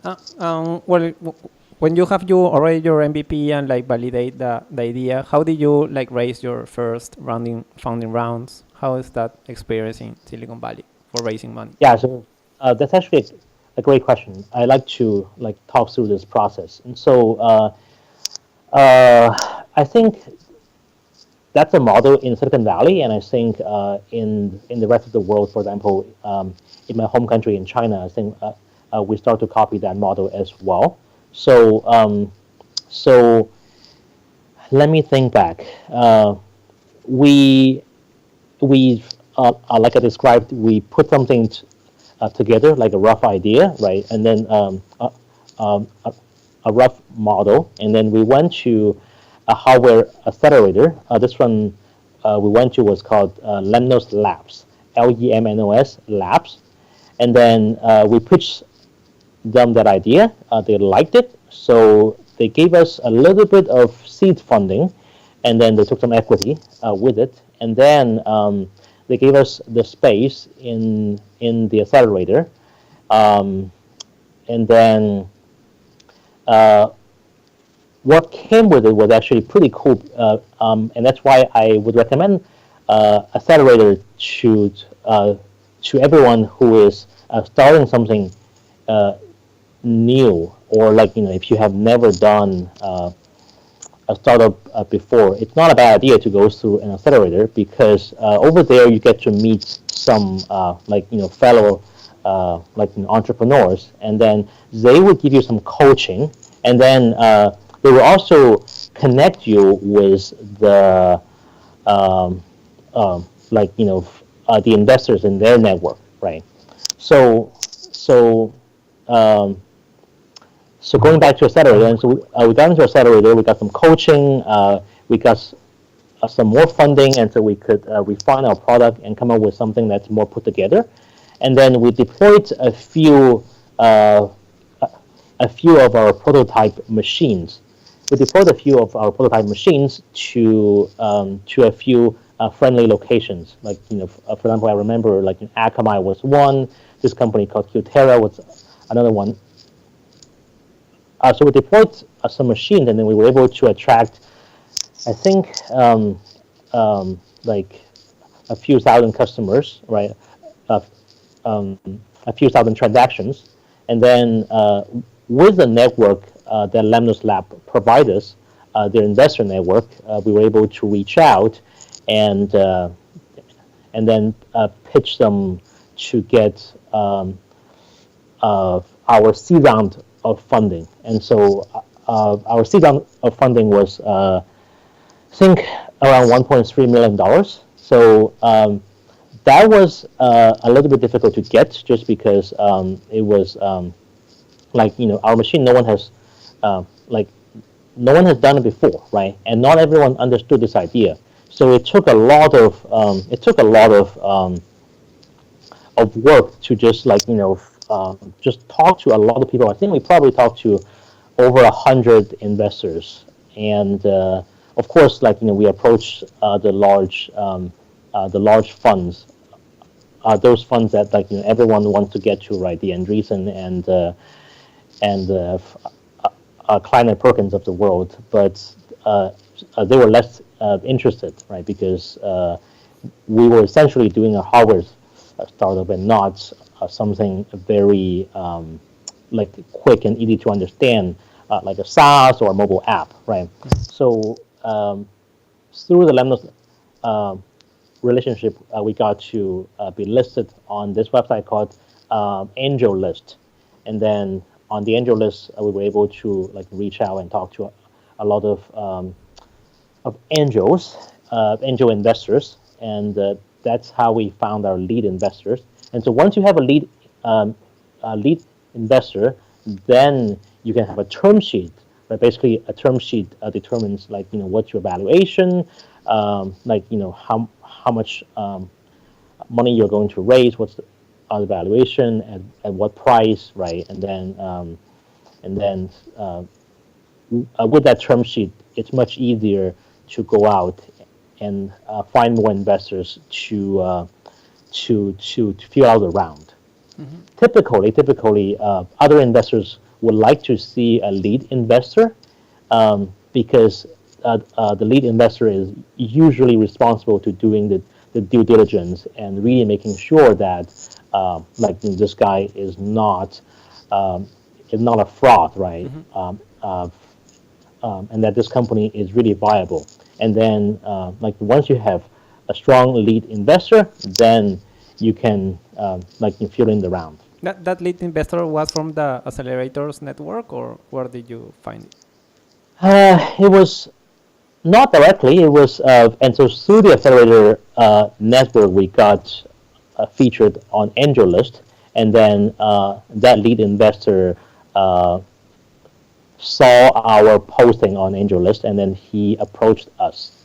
Well, when you have already your MVP and like validate the idea, how did you like raise your first funding rounds? How is that experience in Silicon Valley for raising money? Yeah, so that's actually a great question. I like to like talk through this process, and so I think that's a model in Silicon Valley, and I think in the rest of the world, for example, in my home country in China, I think we start to copy that model as well. So so let me think back. We we like I described, we put something together, like a rough idea, right, and then a rough model, and then we went to a hardware accelerator. This one we went to was called Lemnos Labs, Lemnos Labs, and then we pitched them that idea. They liked it, so they gave us a little bit of seed funding, and then they took some equity with it, and then they gave us the space in the accelerator, and then what came with it was actually pretty cool, and that's why I would recommend accelerator to everyone who is starting something new, or like if you have never done a startup before. It's not a bad idea to go through an accelerator, because over there you get to meet some fellow entrepreneurs, and then they will give you some coaching, and then they will also connect you with the the investors in their network, right? So so so going back to accelerator, and so we got into accelerator, we got some coaching, we got some more funding, and so we could refine our product and come up with something that's more put together. And then we deployed a few of our prototype machines. We deployed a few of our prototype machines to a few friendly locations. Like for example, I remember like in Akamai was one. This company called Quieres was another one. So we deployed some machines, and then we were able to attract, I think, like a few thousand customers, right? A few thousand transactions, and then with the network that Lemnos Lab provides us, their investor network, we were able to reach out and then pitch them to get our seed round of funding. And so our seed round of funding was, I think, around $1.3 million. So that was a little bit difficult to get, just because it was our machine. No one has done it before, right? And not everyone understood this idea. So it took a lot of work to just just talk to a lot of people. I think we probably talked to over 100 investors, and of course, we approached the large funds, those funds that everyone wants to get to, right? The Andreessen and Kleiner Perkins of the world, but they were less interested, right? Because we were essentially doing a hardware startup and not something very quick and easy to understand, like a SaaS or a mobile app, right? So through the Lemnos relationship, we got to be listed on this website called Angel List, and then on the Angel List, we were able to reach out and talk to a lot of angel investors, and that's how we found our lead investors. And so once you have a lead investor, then you can have a term sheet. Right? Basically, a term sheet determines what's your valuation, how much money you're going to raise, what's the valuation, at what price, right? And then with that term sheet, it's much easier to go out and find more investors to fill out the round. Mm-hmm. Typically, other investors would like to see a lead investor, because the lead investor is usually responsible to doing the due diligence and really making sure that this guy is not a fraud, right? And that this company is really viable. And then once you have a strong lead investor, then you can you fill in the round. That lead investor was from the accelerators network, or where did you find it? It was not directly. It was and so through the accelerator network, we got featured on AngelList, and then that lead investor saw our posting on AngelList, and then he approached us.